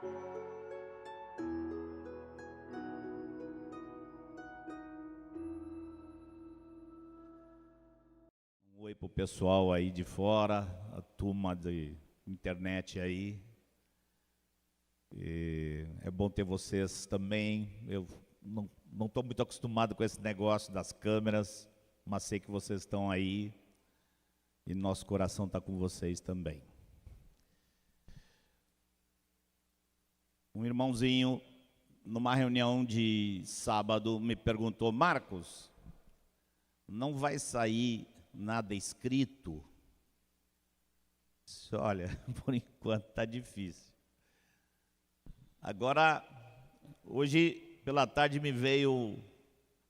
Um oi para o pessoal aí de fora, a turma de internet aí. E é bom ter vocês também. Eu não estou muito acostumado com esse negócio das câmeras, mas sei que vocês estão aí e nosso coração está com vocês também. Um irmãozinho, numa reunião de sábado, me perguntou: Marcos, não vai sair nada escrito? Olha, por enquanto está difícil. Agora, hoje pela tarde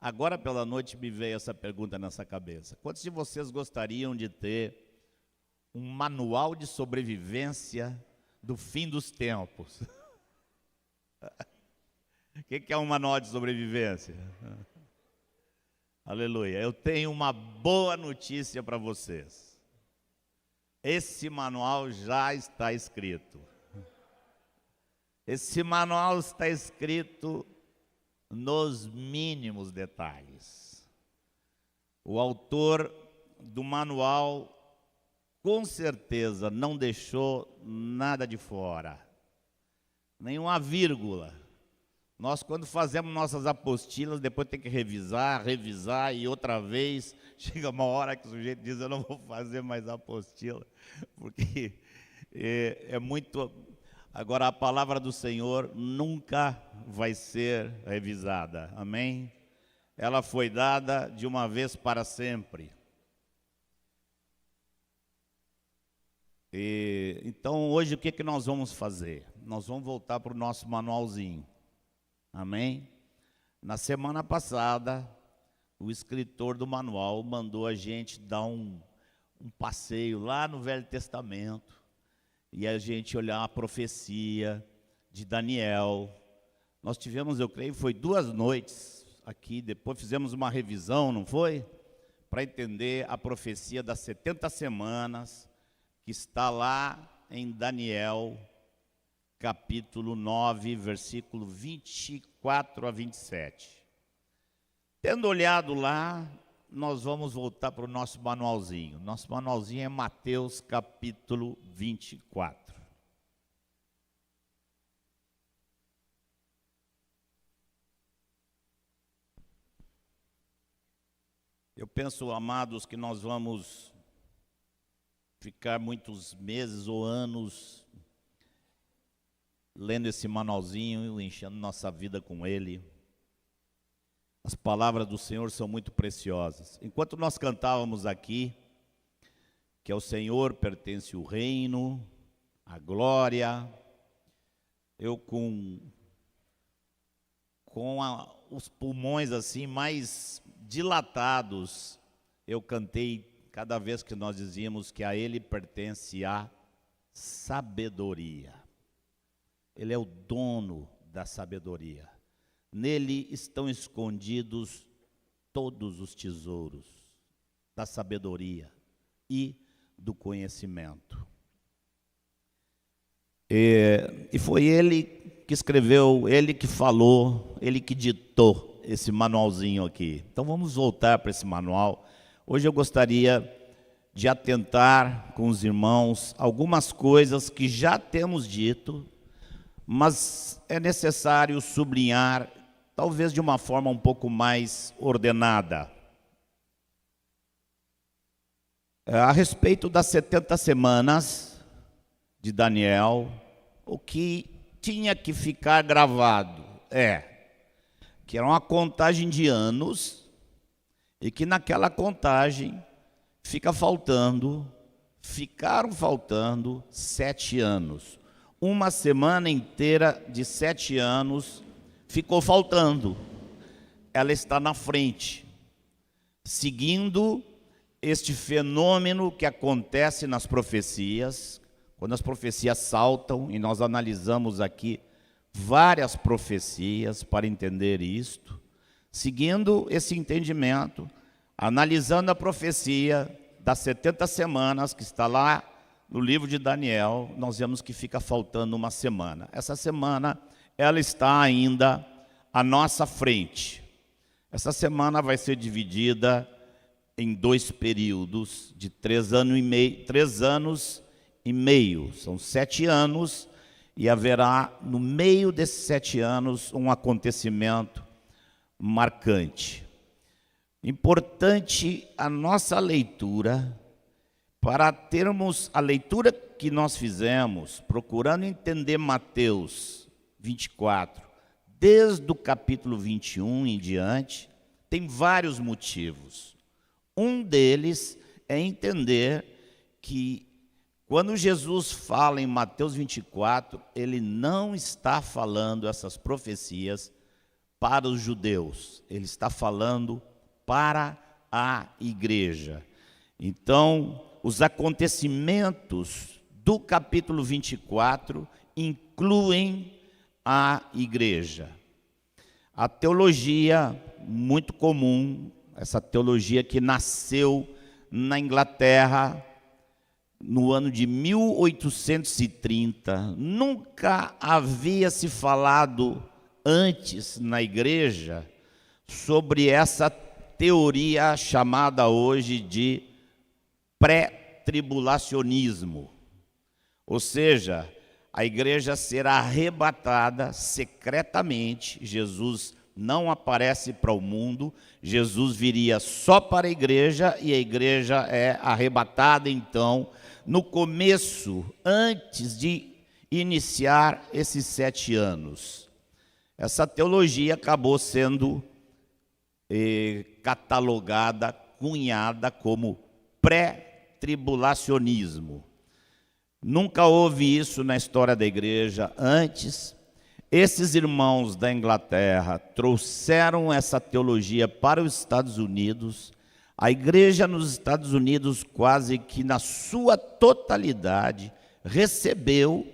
agora pela noite me veio essa pergunta nessa cabeça. Quantos de vocês gostariam de ter um manual de sobrevivência do fim dos tempos? O que é um manual de sobrevivência? Aleluia. Eu tenho uma boa notícia para vocês. Esse manual já está escrito. Esse manual está escrito nos mínimos detalhes. O autor do manual, com certeza, não deixou nada de fora, nenhuma vírgula. Nós, quando fazemos nossas apostilas, depois tem que revisar e outra vez. Chega uma hora que o sujeito diz: eu não vou fazer mais apostila, porque é muito... Agora, a palavra do Senhor nunca vai ser revisada, amém? Ela foi dada de uma vez para sempre. Então, hoje, o que nós vamos fazer? Nós vamos voltar para o nosso manualzinho, amém? Na semana passada, o escritor do manual mandou a gente dar um passeio lá no Velho Testamento, e a gente olhar a profecia de Daniel. Nós tivemos, eu creio, foi 2 noites aqui, depois fizemos uma revisão, não foi? Para entender a profecia das 70 semanas, que está lá em Daniel, capítulo 9, versículo 24 a 27. Tendo olhado lá, nós vamos voltar para o nosso manualzinho. Nosso manualzinho é Mateus capítulo 24. Eu penso, amados, que nós vamos ficar muitos meses ou anos lendo esse manualzinho, enchendo nossa vida com ele. As palavras do Senhor são muito preciosas. Enquanto nós cantávamos aqui, que ao Senhor pertence o reino, a glória, eu com os pulmões assim mais dilatados, eu cantei cada vez que nós dizíamos que a Ele pertence a sabedoria. Ele é o dono da sabedoria. Nele estão escondidos todos os tesouros da sabedoria e do conhecimento. E foi ele que escreveu, ele que falou, ele que ditou esse manualzinho aqui. Então vamos voltar para esse manual. Hoje eu gostaria de atentar com os irmãos algumas coisas que já temos dito, mas é necessário sublinhar, talvez de uma forma um pouco mais ordenada. A respeito das 70 semanas de Daniel, o que tinha que ficar gravado que era uma contagem de anos, e que naquela contagem ficaram faltando 7 anos. Uma semana inteira de 7 anos ficou faltando. Ela está na frente, seguindo este fenômeno que acontece nas profecias, quando as profecias saltam, e nós analisamos aqui várias profecias para entender isto, seguindo esse entendimento, analisando a profecia das 70 semanas, que está lá no livro de Daniel, nós vemos que fica faltando uma semana. Essa semana, ela está ainda à nossa frente. Essa semana vai ser dividida em 2 períodos de 3 anos e meio. São 7 anos e haverá, no meio desses 7 anos, um acontecimento marcante. Importante a nossa leitura, para termos a leitura que nós fizemos, procurando entender Mateus 24, desde o capítulo 21 em diante, tem vários motivos. Um deles é entender que, quando Jesus fala em Mateus 24, ele não está falando essas profecias para os judeus, ele está falando para a igreja. Então, os acontecimentos do capítulo 24 incluem a igreja. A teologia muito comum, essa teologia que nasceu na Inglaterra no ano de 1830, nunca havia se falado antes na igreja sobre essa teoria chamada hoje de pré-tribulacionismo. Ou seja, a igreja será arrebatada secretamente. Jesus não aparece para o mundo, Jesus viria só para a igreja e a igreja é arrebatada então no começo, antes de iniciar esses 7 anos. Essa teologia acabou sendo catalogada, cunhada como pré-tribulacionismo. Nunca houve isso na história da igreja antes. Esses irmãos da Inglaterra trouxeram essa teologia para os Estados Unidos. A igreja nos Estados Unidos, quase que na sua totalidade, recebeu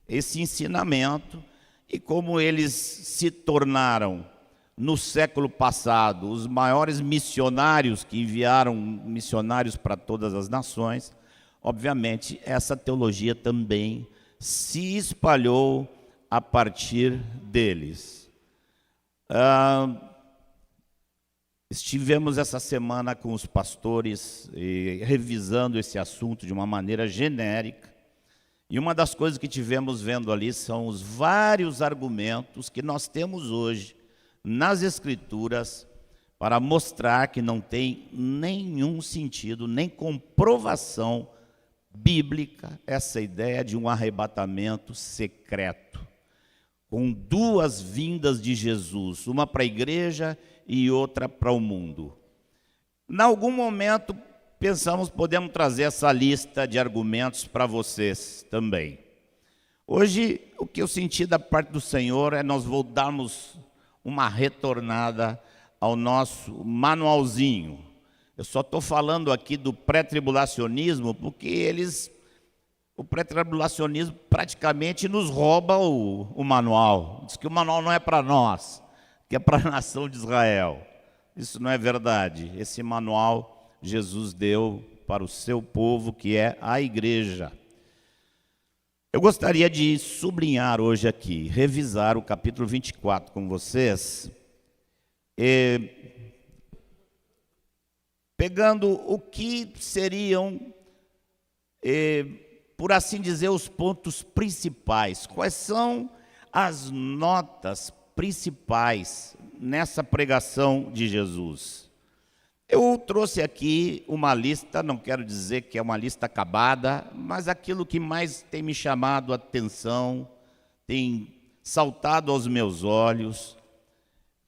esse ensinamento. E como eles se tornaram, no século passado, os maiores missionários que enviaram missionários para todas as nações, obviamente, essa teologia também se espalhou a partir deles. Estivemos essa semana com os pastores revisando esse assunto de uma maneira genérica. E uma das coisas que tivemos vendo ali são os vários argumentos que nós temos hoje nas Escrituras para mostrar que não tem nenhum sentido, nem comprovação bíblica, essa ideia de um arrebatamento secreto, com 2 vindas de Jesus, uma para a igreja e outra para o mundo. Em algum momento, pensamos, podemos trazer essa lista de argumentos para vocês também. Hoje, o que eu senti da parte do Senhor é nós darmos uma retornada ao nosso manualzinho. Eu só estou falando aqui do pré-tribulacionismo porque o pré-tribulacionismo praticamente nos rouba o manual. Diz que o manual não é para nós, que é para a nação de Israel. Isso não é verdade. Esse manual Jesus deu para o seu povo, que é a igreja. Eu gostaria de sublinhar hoje aqui, revisar o capítulo 24 com vocês, pegando o que seriam, por assim dizer, os pontos principais. Quais são as notas principais nessa pregação de Jesus? Eu trouxe aqui uma lista, não quero dizer que é uma lista acabada, mas aquilo que mais tem me chamado a atenção, tem saltado aos meus olhos,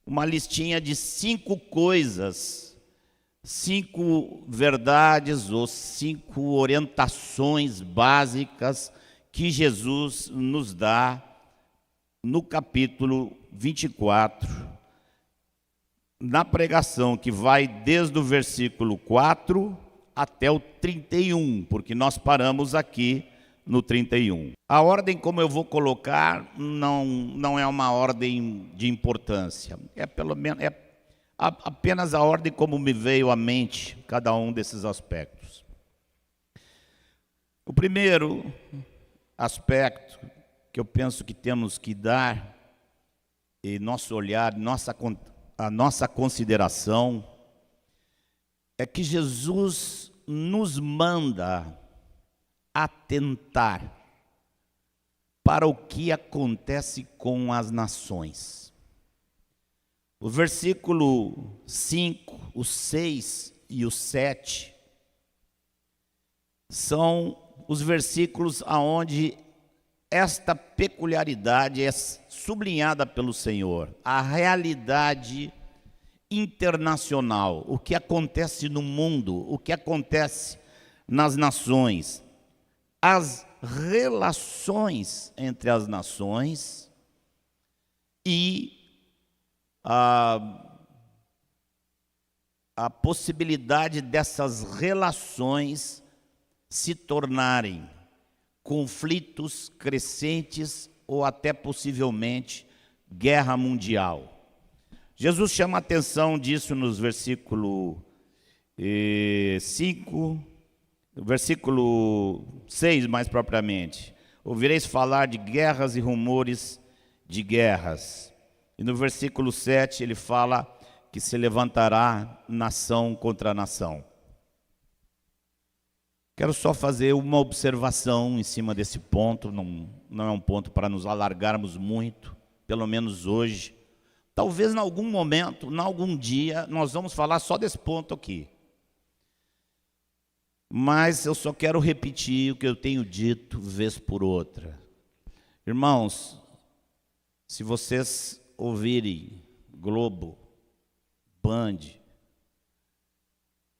uma listinha de 5 coisas, 5 verdades ou 5 orientações básicas que Jesus nos dá no capítulo 24, na pregação que vai desde o versículo 4 até o 31, porque nós paramos aqui no 31. A ordem como eu vou colocar não é uma ordem de importância, é apenas a ordem como me veio à mente cada um desses aspectos. O primeiro aspecto que eu penso que temos que dar em nosso olhar, a nossa consideração, é que Jesus nos manda atentar para o que acontece com as nações. O versículo 5, o 6 e o 7 são os versículos aonde esta peculiaridade é sublinhada pelo Senhor, a realidade internacional, o que acontece no mundo, o que acontece nas nações, as relações entre as nações e a possibilidade dessas relações se tornarem conflitos crescentes ou até possivelmente guerra mundial. Jesus chama a atenção disso nos versículo 5, versículo 6 mais propriamente. Ouvireis falar de guerras e rumores de guerras. E no versículo 7 ele fala que se levantará nação contra nação. Quero só fazer uma observação em cima desse ponto, não é um ponto para nos alargarmos muito, pelo menos hoje. Talvez em algum momento, em algum dia, nós vamos falar só desse ponto aqui. Mas eu só quero repetir o que eu tenho dito vez por outra. Irmãos, se vocês ouvirem Globo, Band,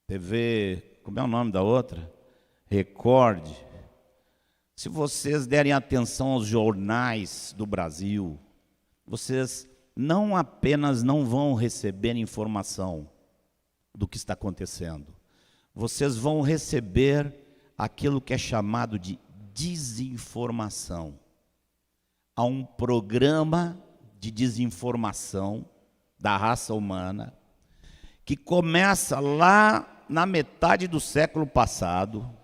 TV, como é o nome da outra? Record, se vocês derem atenção aos jornais do Brasil, vocês não apenas não vão receber informação do que está acontecendo, vocês vão receber aquilo que é chamado de desinformação. Há um programa de desinformação da raça humana que começa lá na metade do século passado,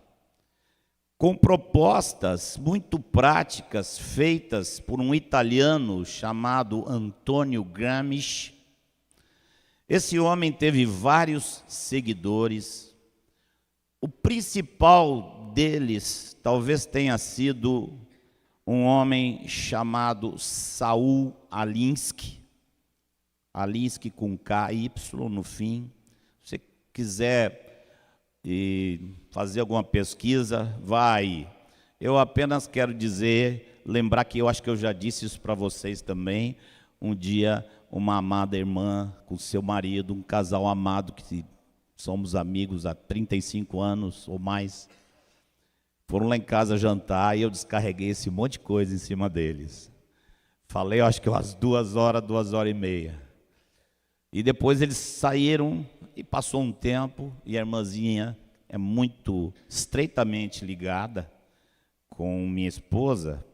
com propostas muito práticas feitas por um italiano chamado Antonio Gramsci. Esse homem teve vários seguidores. O principal deles talvez tenha sido um homem chamado Saul Alinsky. Alinsky com KY no fim. Se você quiser fazer alguma pesquisa, vai. Eu apenas quero dizer, lembrar que eu acho que eu já disse isso para vocês também. Um dia, uma amada irmã com seu marido, um casal amado, que somos amigos há 35 anos ou mais, foram lá em casa jantar e eu descarreguei esse monte de coisa em cima deles. Falei, eu acho que umas 2 horas, 2h30. E depois eles saíram e passou um tempo e a irmãzinha é muito estreitamente ligada com minha esposa.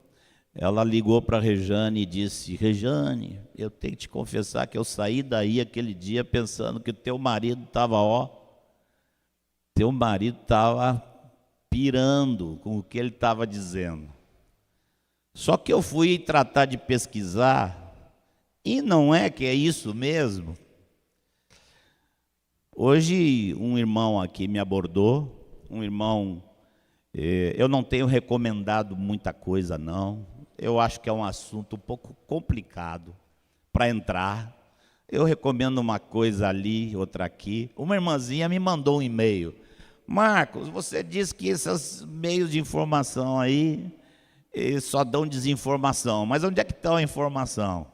Ela ligou para a Rejane e disse: Rejane, eu tenho que te confessar que eu saí daí aquele dia pensando que teu marido estava pirando com o que ele estava dizendo. Só que eu fui tratar de pesquisar e não é que é isso mesmo. Hoje um irmão aqui me abordou, eu não tenho recomendado muita coisa não, eu acho que é um assunto um pouco complicado para entrar. Eu recomendo uma coisa ali, outra aqui. Uma irmãzinha me mandou um e-mail: Marcos, você disse que esses meios de informação aí só dão desinformação, mas onde é que está a informação?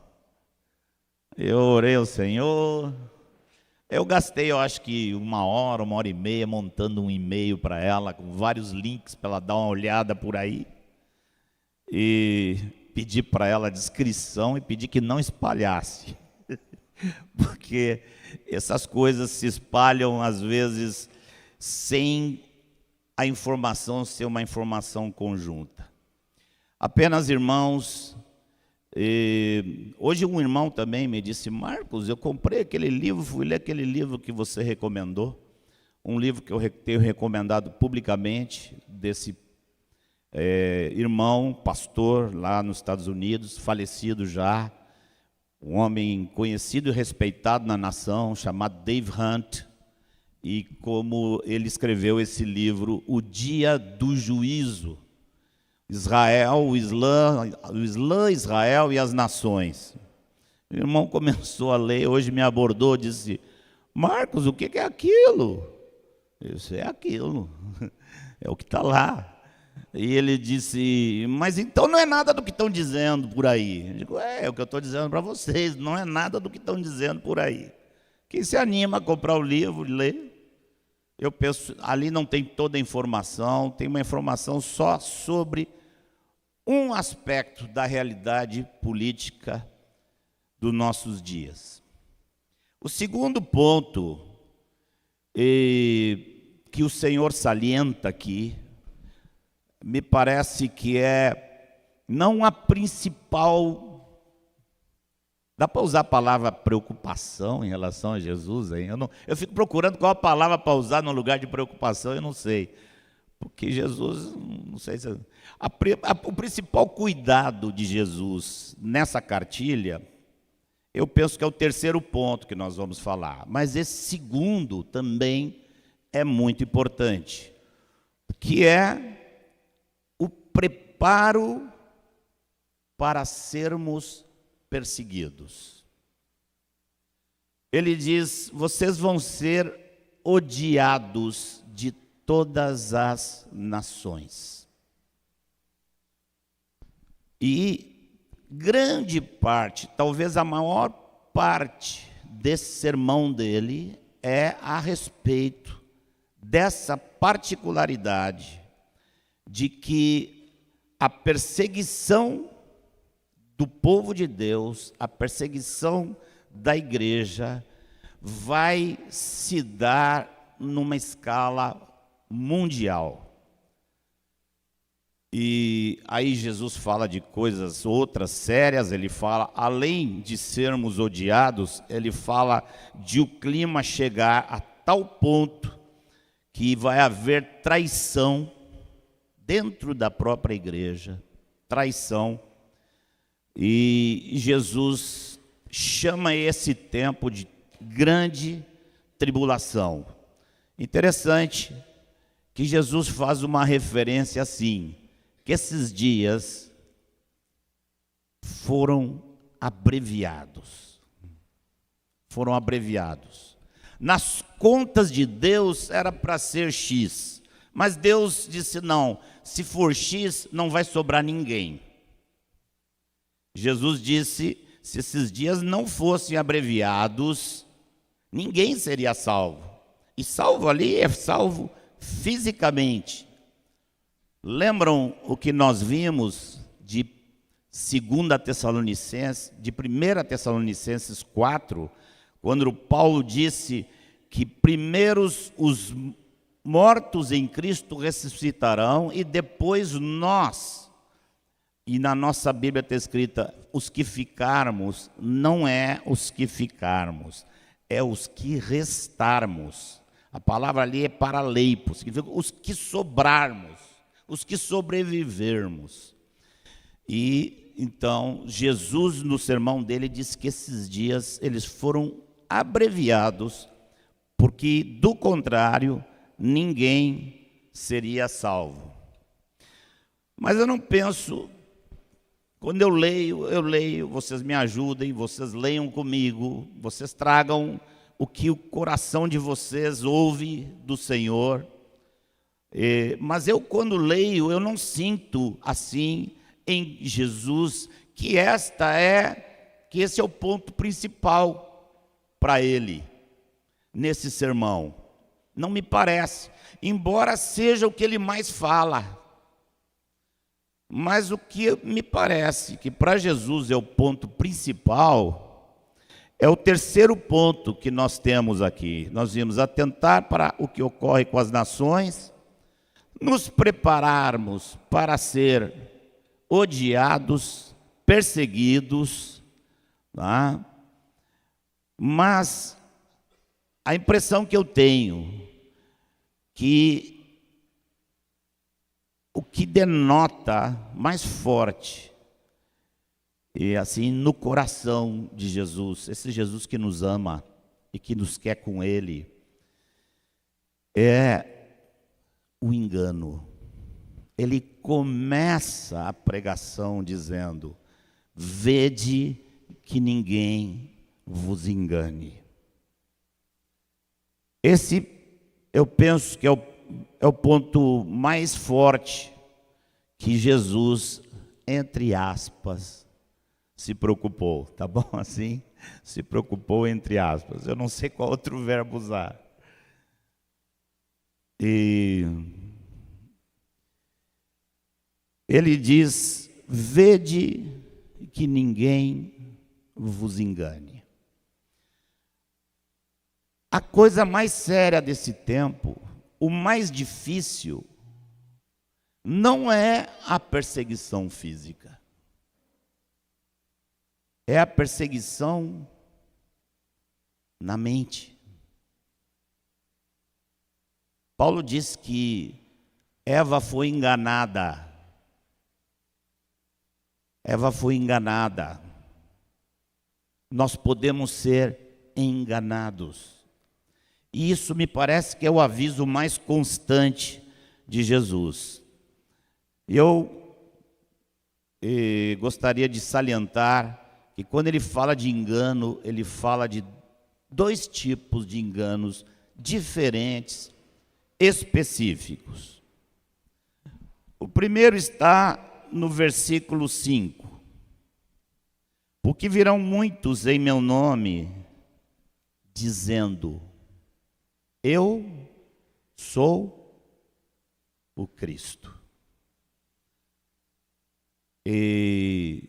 Eu orei ao Senhor, eu gastei, eu acho que 1h30 montando um e-mail para ela, com vários links para ela dar uma olhada por aí, e pedi para ela a descrição e pedi que não espalhasse, porque essas coisas se espalham às vezes sem a informação ser uma informação conjunta. Apenas, irmãos, hoje um irmão também me disse: Marcos, eu comprei aquele livro, fui ler aquele livro que você recomendou, um livro que eu tenho recomendado publicamente, desse irmão, pastor lá nos Estados Unidos, falecido já, um homem conhecido e respeitado na nação, chamado Dave Hunt, e como ele escreveu esse livro, O Dia do Juízo, Israel, o Islã, Israel e as Nações. O irmão começou a ler, hoje me abordou, disse: Marcos, o que é aquilo? Eu disse: é aquilo, é o que está lá. E ele disse: mas então não é nada do que estão dizendo por aí. Eu digo: é o que eu estou dizendo para vocês, não é nada do que estão dizendo por aí. Quem se anima a comprar o livro e ler? Eu penso, ali não tem toda a informação, tem uma informação só sobre um aspecto da realidade política dos nossos dias. O segundo ponto que o Senhor salienta aqui, me parece que é não a principal. Dá para usar a palavra preocupação em relação a Jesus? Hein? Eu fico procurando qual a palavra para usar no lugar de preocupação, eu não sei. Porque Jesus, não sei se... O principal cuidado de Jesus nessa cartilha, eu penso que é o terceiro ponto que nós vamos falar. Mas esse segundo também é muito importante, que é o preparo para sermos perseguidos. Ele diz: vocês vão ser odiados de todas as nações. E grande parte, talvez a maior parte desse sermão dele é a respeito dessa particularidade de que a perseguição do povo de Deus, a perseguição da igreja, vai se dar numa escala mundial. E aí Jesus fala de coisas outras sérias, ele fala, além de sermos odiados, ele fala de o clima chegar a tal ponto que vai haver traição dentro da própria igreja, traição. E Jesus chama esse tempo de grande tribulação. Interessante que Jesus faz uma referência assim, que esses dias foram abreviados. Foram abreviados. Nas contas de Deus era para ser X, mas Deus disse: não, se for X não vai sobrar ninguém. Jesus disse: se esses dias não fossem abreviados, ninguém seria salvo. E salvo ali é salvo fisicamente. Lembram o que nós vimos de 2 Tessalonicenses, de 1 Tessalonicenses 4, quando Paulo disse que primeiros os mortos em Cristo ressuscitarão e depois nós. E na nossa Bíblia está escrita: os que ficarmos, não é os que ficarmos, é os que restarmos. A palavra ali é paraleipo, significa os que sobrarmos, os que sobrevivermos. E então Jesus, no sermão dele, disse que esses dias eles foram abreviados, porque do contrário ninguém seria salvo. Mas eu não penso... Quando eu leio, vocês me ajudem, vocês leiam comigo, vocês tragam o que o coração de vocês ouve do Senhor. Mas eu, quando leio, eu não sinto assim em Jesus que esse é o ponto principal para ele nesse sermão. Não me parece, embora seja o que ele mais fala. Mas o que me parece que para Jesus é o ponto principal, é o terceiro ponto que nós temos aqui. Nós vimos atentar para o que ocorre com as nações, nos prepararmos para ser odiados, perseguidos, tá? Mas a impressão que eu tenho que o que denota mais forte, e assim, no coração de Jesus, esse Jesus que nos ama e que nos quer com Ele, é o engano. Ele começa a pregação dizendo: vede que ninguém vos engane. Esse, eu penso que é o ponto mais forte que Jesus, entre aspas, se preocupou, tá bom assim? Se preocupou entre aspas. Eu não sei qual outro verbo usar. E ele diz: vede que ninguém vos engane. A coisa mais séria desse tempo, o mais difícil, não é a perseguição física. É a perseguição na mente. Paulo diz que Eva foi enganada. Eva foi enganada. Nós podemos ser enganados. E isso me parece que é o aviso mais constante de Jesus. Eu gostaria de salientar que quando ele fala de engano, ele fala de dois tipos de enganos diferentes, específicos. O primeiro está no versículo 5. Porque virão muitos em meu nome, dizendo: eu sou o Cristo. E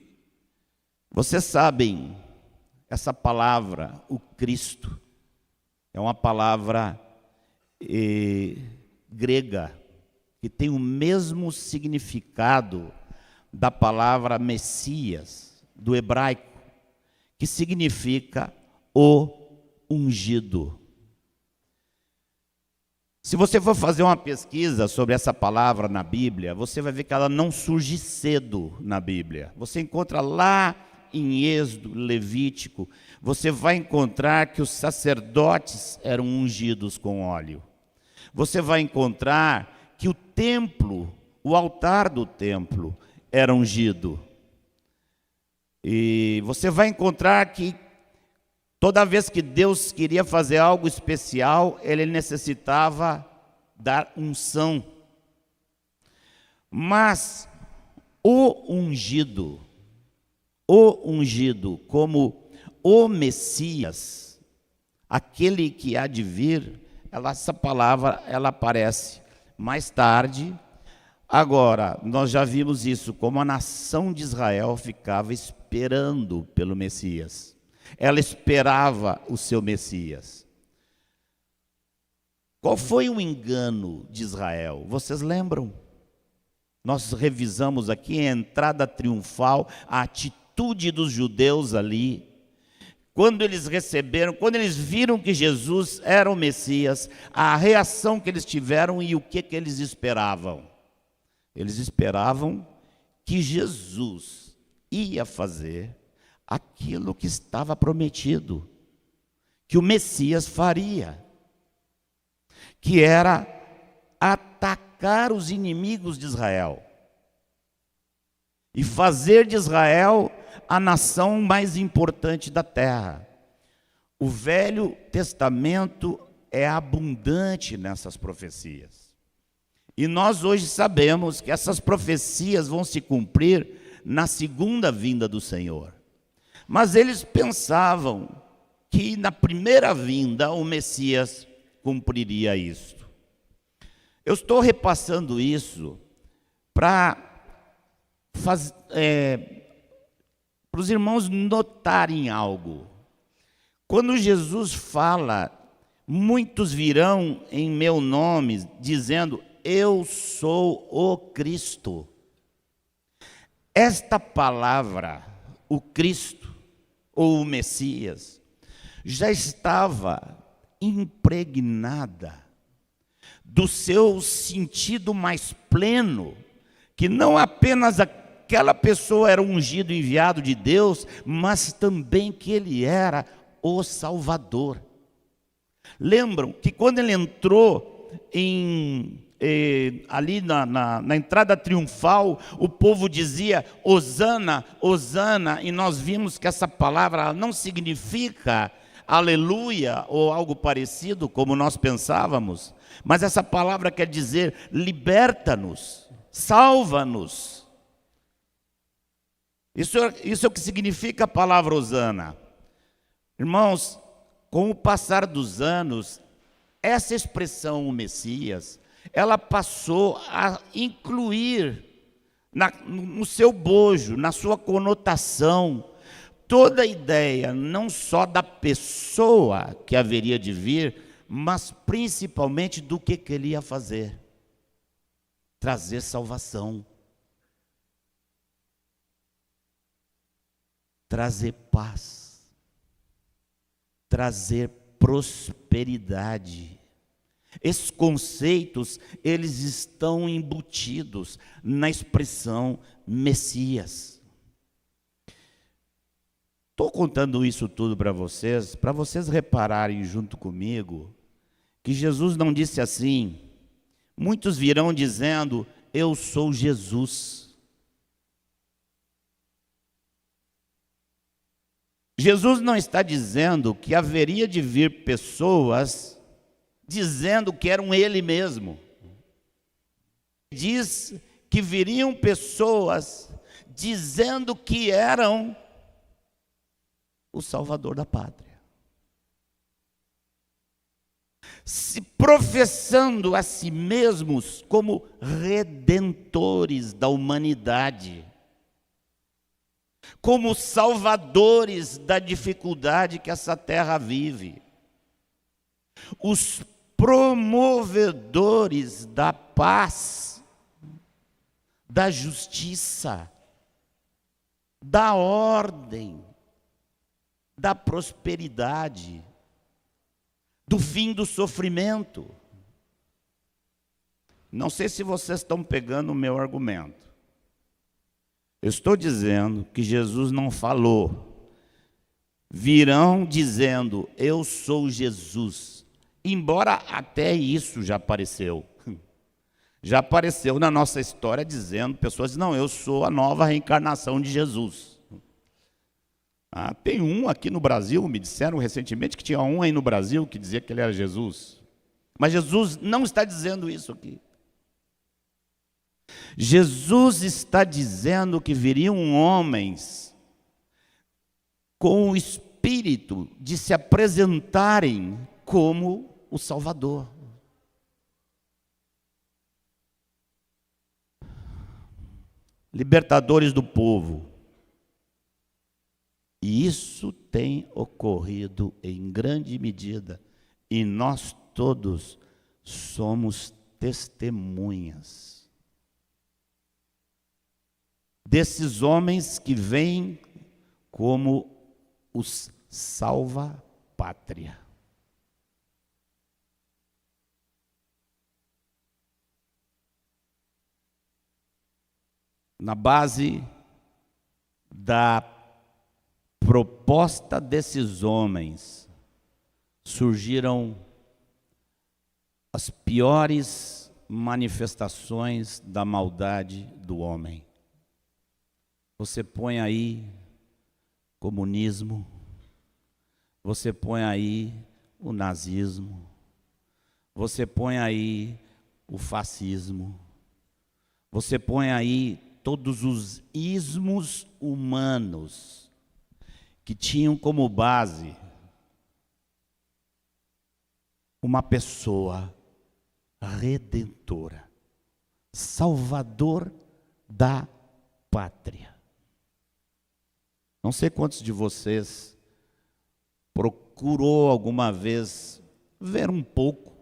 vocês sabem, essa palavra, o Cristo, é uma palavra grega, que tem o mesmo significado da palavra Messias, do hebraico, que significa o ungido. Se você for fazer uma pesquisa sobre essa palavra na Bíblia, você vai ver que ela não surge cedo na Bíblia. Você encontra lá em Êxodo, Levítico, você vai encontrar que os sacerdotes eram ungidos com óleo. Você vai encontrar que o templo, o altar do templo, era ungido. E você vai encontrar que toda vez que Deus queria fazer algo especial, Ele necessitava dar unção. Mas o ungido como o Messias, aquele que há de vir, essa palavra ela aparece mais tarde. Agora, nós já vimos isso, como a nação de Israel ficava esperando pelo Messias. Ela esperava o seu Messias. Qual foi o engano de Israel? Vocês lembram? Nós revisamos aqui a entrada triunfal, a atitude dos judeus ali. Quando eles receberam, quando eles viram que Jesus era o Messias, a reação que eles tiveram e o que eles esperavam? Eles esperavam que Jesus ia fazer aquilo que estava prometido, que o Messias faria, que era atacar os inimigos de Israel e fazer de Israel a nação mais importante da terra. O Velho Testamento é abundante nessas profecias. E nós hoje sabemos que essas profecias vão se cumprir na segunda vinda do Senhor. Mas eles pensavam que na primeira vinda o Messias cumpriria isto. Eu estou repassando isso para os irmãos notarem algo. Quando Jesus fala, muitos virão em meu nome, dizendo: eu sou o Cristo. Esta palavra, o Cristo, ou o Messias, já estava impregnada do seu sentido mais pleno que não apenas aquela pessoa era ungido, enviado de Deus, mas também que ele era o Salvador. Lembram que quando ele entrou ali na entrada triunfal, o povo dizia Hosana, Hosana, e nós vimos que essa palavra não significa aleluia ou algo parecido como nós pensávamos, mas essa palavra quer dizer liberta-nos, salva-nos. Isso é o que significa a palavra Hosana. Irmãos, com o passar dos anos, essa expressão, o Messias, ela passou a incluir no seu bojo, na sua conotação, toda a ideia, não só da pessoa que haveria de vir, mas principalmente do que ele ia fazer. Trazer salvação. Trazer paz. Trazer prosperidade. Esses conceitos, eles estão embutidos na expressão Messias. Estou contando isso tudo para vocês repararem junto comigo, que Jesus não disse assim, muitos virão dizendo, eu sou Jesus. Jesus não está dizendo que haveria de vir pessoas dizendo que eram ele mesmo. Diz que viriam pessoas dizendo que eram o Salvador da pátria. Se professando a si mesmos como redentores da humanidade, como salvadores da dificuldade que essa terra vive, os promovedores da paz, da justiça, da ordem, da prosperidade, do fim do sofrimento. Não sei se vocês estão pegando o meu argumento. Eu estou dizendo que Jesus não falou, virão dizendo, eu sou Jesus, embora até isso já apareceu. Já apareceu na nossa história dizendo, pessoas dizem, não, eu sou a nova reencarnação de Jesus. Tem um aqui no Brasil, me disseram recentemente que tinha um aí no Brasil que dizia que ele era Jesus. Mas Jesus não está dizendo isso aqui. Jesus está dizendo que viriam homens com o espírito de se apresentarem como o Salvador. Libertadores do povo. E isso tem ocorrido em grande medida, e nós todos somos testemunhas desses homens que vêm como os salva-pátria. Na base da proposta desses homens, surgiram as piores manifestações da maldade do homem. Você põe aí comunismo, você põe aí o nazismo, você põe aí o fascismo, você põe aí todos os ismos humanos que tinham como base uma pessoa redentora, salvador da pátria. Não sei quantos de vocês procurou alguma vez ver um pouco,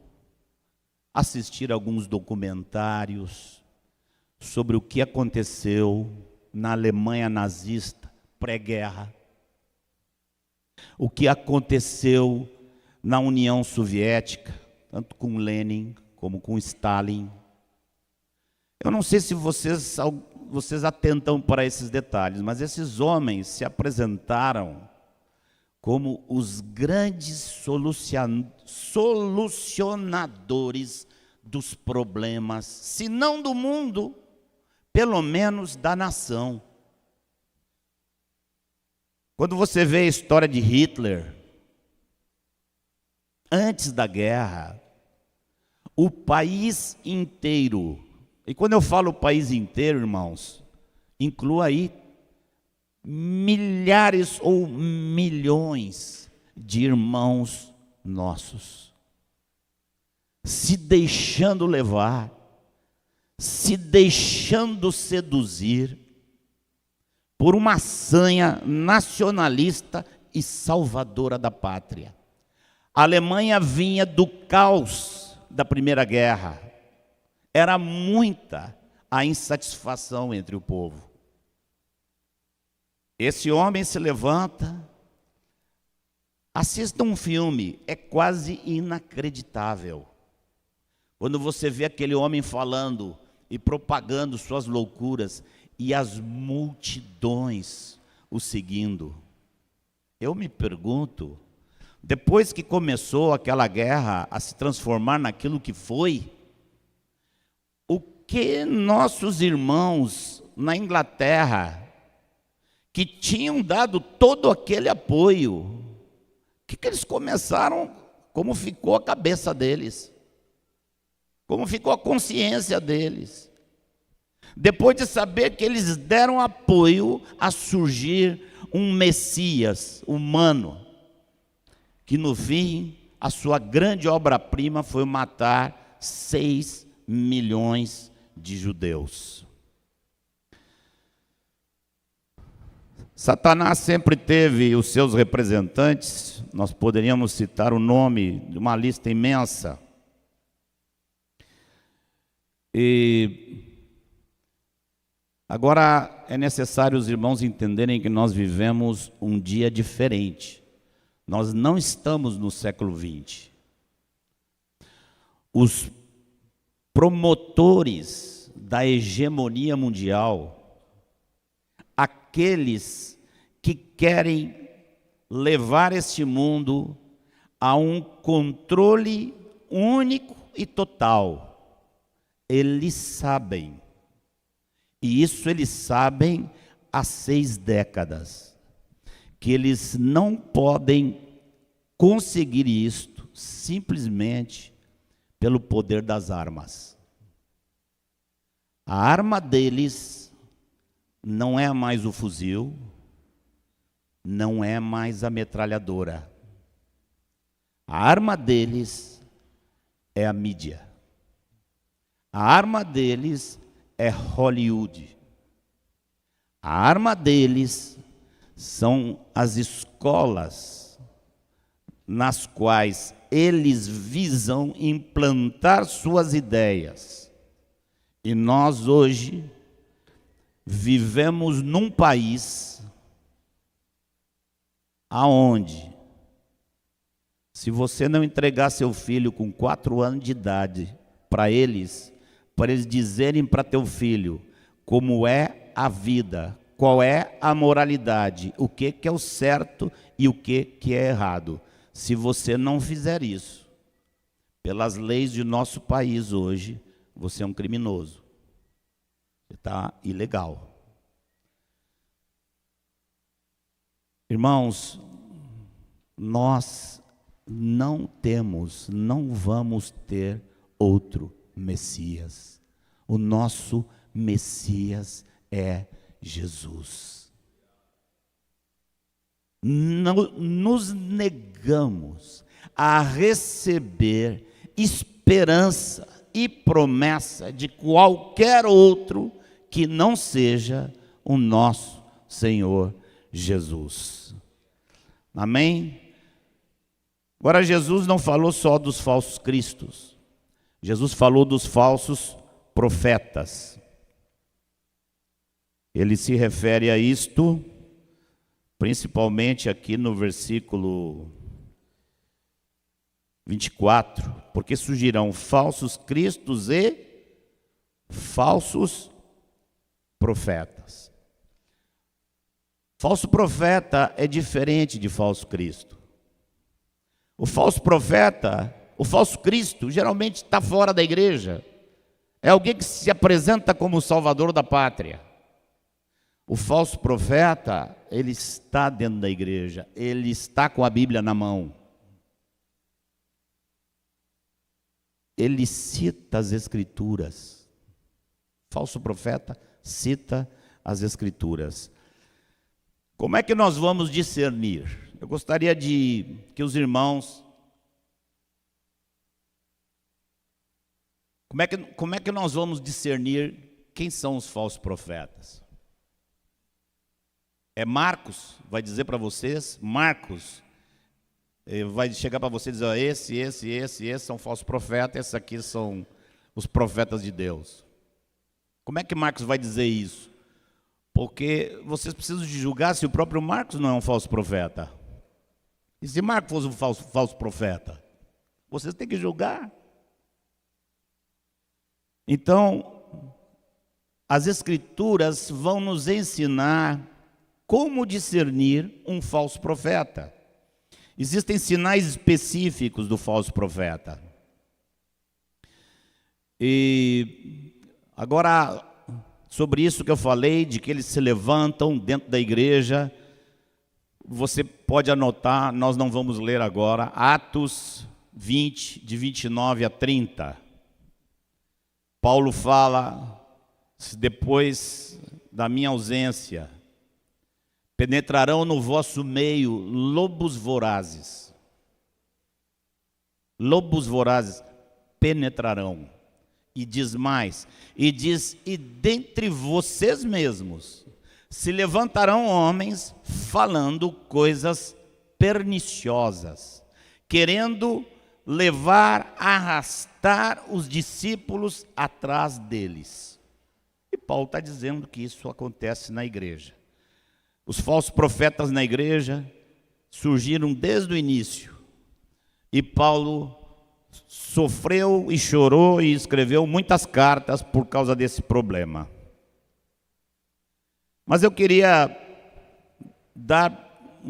assistir alguns documentários sobre o que aconteceu na Alemanha nazista pré-guerra, o que aconteceu na União Soviética, tanto com Lenin como com Stalin. Eu não sei se vocês atentam para esses detalhes, mas esses homens se apresentaram como os grandes solucionadores dos problemas, se não do mundo, pelo menos da nação. Quando você vê a história de Hitler, antes da guerra, o país inteiro, e quando eu falo o país inteiro, irmãos, inclua aí milhares ou milhões de irmãos nossos, se deixando levar, se deixando seduzir por uma sanha nacionalista e salvadora da pátria. A Alemanha vinha do caos da Primeira Guerra. Era muita a insatisfação entre o povo. Esse homem se levanta, assista um filme, é quase inacreditável. Quando você vê aquele homem falando e propagando suas loucuras e as multidões o seguindo. Eu me pergunto, depois que começou aquela guerra a se transformar naquilo que foi, o que nossos irmãos na Inglaterra, que tinham dado todo aquele apoio, o que eles começaram, como ficou a cabeça deles? Como ficou a consciência deles? Depois de saber que eles deram apoio a surgir um Messias humano, que no fim, a sua grande obra-prima foi matar 6 milhões de judeus. Satanás sempre teve os seus representantes, nós poderíamos citar o nome de uma lista imensa. E agora é necessário os irmãos entenderem que nós vivemos um dia diferente. Nós não estamos no século XX. Os promotores da hegemonia mundial, aqueles que querem levar este mundo a um controle único e total, eles sabem, e isso eles sabem há 6 décadas, que eles não podem conseguir isto simplesmente pelo poder das armas. A arma deles não é mais o fuzil, não é mais a metralhadora. A arma deles é a mídia. A arma deles é Hollywood. A arma deles são as escolas nas quais eles visam implantar suas ideias. E nós hoje vivemos num país aonde, se você não entregar seu filho com 4 anos de idade para eles dizerem para teu filho como é a vida, qual é a moralidade, o que é o certo e o que é errado. Se você não fizer isso, pelas leis de nosso país hoje, você é um criminoso. Você está ilegal. Irmãos, nós não vamos ter outro Messias. O nosso Messias é Jesus. Não nos negamos a receber esperança e promessa de qualquer outro que não seja o nosso Senhor Jesus. Amém? Agora, Jesus não falou só dos falsos cristos. Jesus falou dos falsos profetas. Ele se refere a isto, principalmente aqui no versículo 24, porque surgirão falsos cristos e falsos profetas. Falso profeta é diferente de falso Cristo. O falso profeta, o falso Cristo, geralmente está fora da igreja. É alguém que se apresenta como o salvador da pátria. O falso profeta, ele está dentro da igreja, ele está com a Bíblia na mão. Ele cita as Escrituras. Falso profeta cita as Escrituras. Como é que nós vamos discernir? Eu gostaria que os irmãos... Como é que nós vamos discernir quem são os falsos profetas? Marcos vai dizer para vocês, Marcos vai chegar para vocês e dizer, esses são falsos profetas, esses aqui são os profetas de Deus. Como é que Marcos vai dizer isso? Porque vocês precisam de julgar se o próprio Marcos não é um falso profeta. E se Marcos fosse um falso profeta? Vocês têm que julgar. Então, as Escrituras vão nos ensinar como discernir um falso profeta. Existem sinais específicos do falso profeta. E agora, sobre isso que eu falei, de que eles se levantam dentro da igreja, você pode anotar, nós não vamos ler agora, Atos 20, de 29 a 30. Paulo fala, depois da minha ausência, penetrarão no vosso meio lobos vorazes. Lobos vorazes penetrarão. E diz mais, e dentre vocês mesmos se levantarão homens falando coisas perniciosas, querendo levar, arrastar os discípulos atrás deles. E Paulo está dizendo que isso acontece na igreja. Os falsos profetas na igreja surgiram desde o início. E Paulo sofreu e chorou e escreveu muitas cartas por causa desse problema. Mas eu queria dar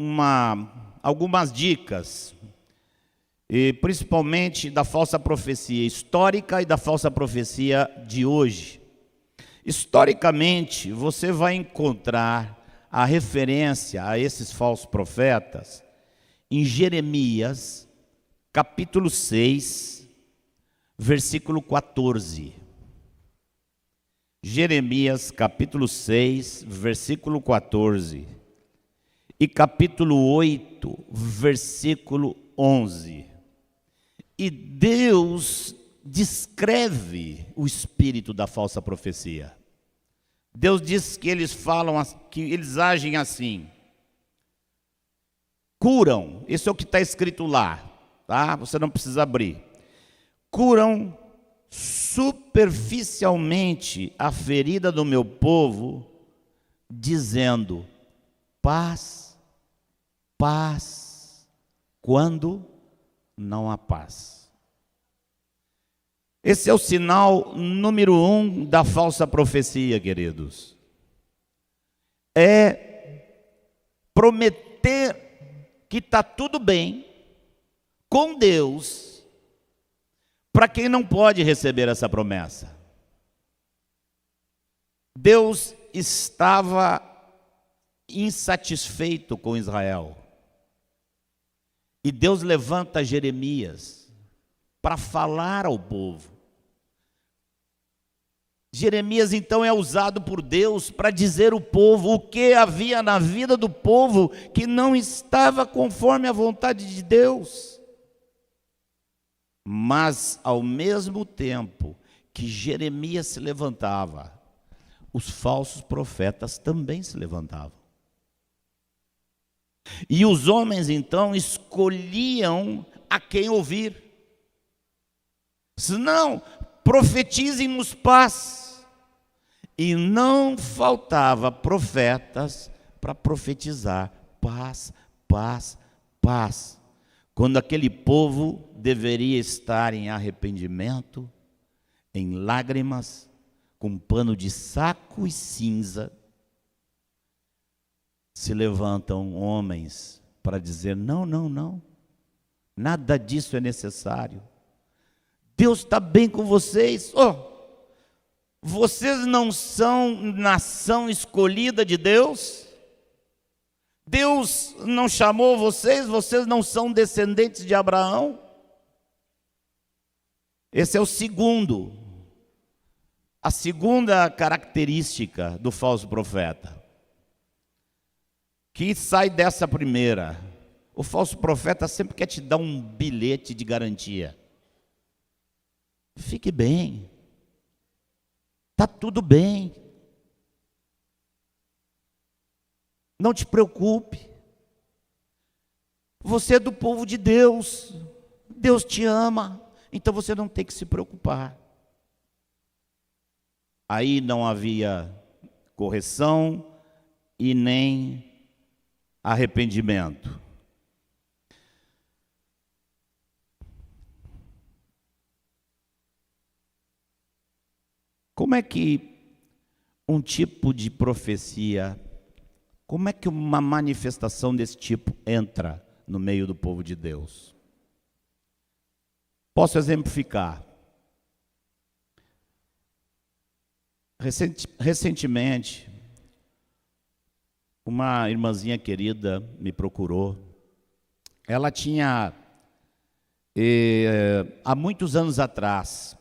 algumas dicas, e principalmente da falsa profecia histórica e da falsa profecia de hoje. Historicamente, você vai encontrar a referência a esses falsos profetas em Jeremias, capítulo 6, versículo 14. Jeremias, capítulo 6, versículo 14. E capítulo 8, versículo 11. E Deus descreve o espírito da falsa profecia. Deus diz que eles falam, que eles agem assim. Curam, isso é o que está escrito lá, tá? Você não precisa abrir. Curam superficialmente a ferida do meu povo, dizendo, paz, paz, quando não há paz. Esse é o sinal número 1 da falsa profecia, queridos. É prometer que está tudo bem com Deus, para quem não pode receber essa promessa. Deus estava insatisfeito com Israel. E Deus levanta Jeremias para falar ao povo. Jeremias então é usado por Deus para dizer ao povo o que havia na vida do povo que não estava conforme a vontade de Deus. Mas ao mesmo tempo que Jeremias se levantava, os falsos profetas também se levantavam. E os homens então escolhiam a quem ouvir. Se não, profetizem-nos paz. E não faltava profetas para profetizar paz, paz, paz. Quando aquele povo deveria estar em arrependimento, em lágrimas, com um pano de saco e cinza, se levantam homens para dizer: não, não, não, nada disso é necessário. Deus está bem com vocês. Vocês não são nação escolhida de Deus? Deus não chamou vocês? Vocês não são descendentes de Abraão? Esse é a segunda característica do falso profeta, que sai dessa primeira. O falso profeta sempre quer te dar um bilhete de garantia. Fique bem, está tudo bem, não te preocupe, você é do povo de Deus, Deus te ama, então você não tem que se preocupar. Aí não havia correção e nem arrependimento. Como é que um tipo de profecia, como é que uma manifestação desse tipo entra no meio do povo de Deus? Posso exemplificar. Recentemente, uma irmãzinha querida me procurou. Ela tinha, há muitos anos atrás,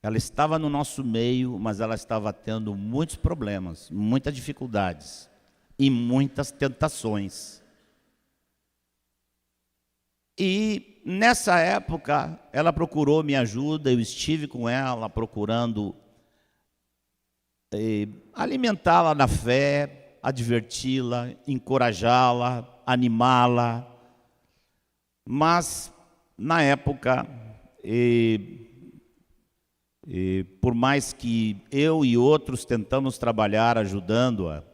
ela estava no nosso meio, mas ela estava tendo muitos problemas, muitas dificuldades e muitas tentações. E nessa época, ela procurou minha ajuda, eu estive com ela procurando alimentá-la na fé, adverti-la, encorajá-la, animá-la. Mas, na época, por mais que eu e outros tentamos trabalhar ajudando-a,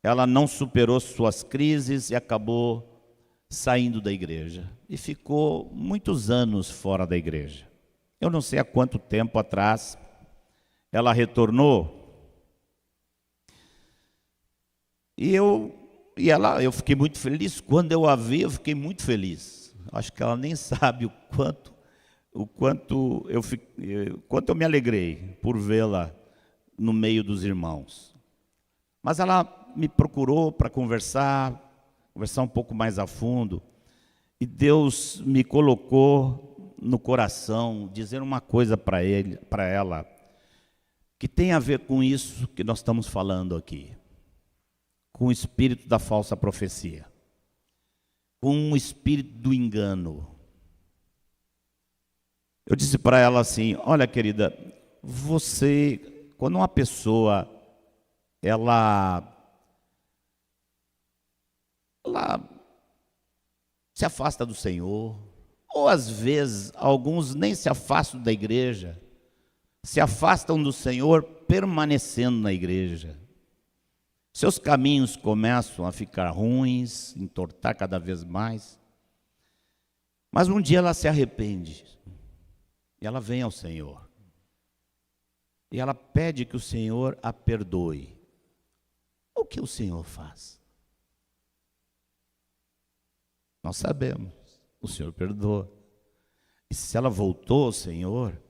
ela não superou suas crises e acabou saindo da igreja. E ficou muitos anos fora da igreja. Eu não sei há quanto tempo atrás ela retornou. E eu fiquei muito feliz. Quando eu a vi, eu fiquei muito feliz. Acho que ela nem sabe o quanto eu me alegrei por vê-la no meio dos irmãos. Mas ela me procurou para conversar um pouco mais a fundo, e Deus me colocou no coração dizer uma coisa para ela, que tem a ver com isso que nós estamos falando aqui, com o espírito da falsa profecia, com o espírito do engano. Eu disse para ela assim: olha, querida, quando uma pessoa, ela se afasta do Senhor, ou às vezes alguns nem se afastam da igreja, se afastam do Senhor permanecendo na igreja. Seus caminhos começam a ficar ruins, entortar cada vez mais. Mas um dia ela se arrepende. E ela vem ao Senhor. E ela pede que o Senhor a perdoe. O que o Senhor faz? Nós sabemos, o Senhor perdoa. E se ela voltou ao Senhor,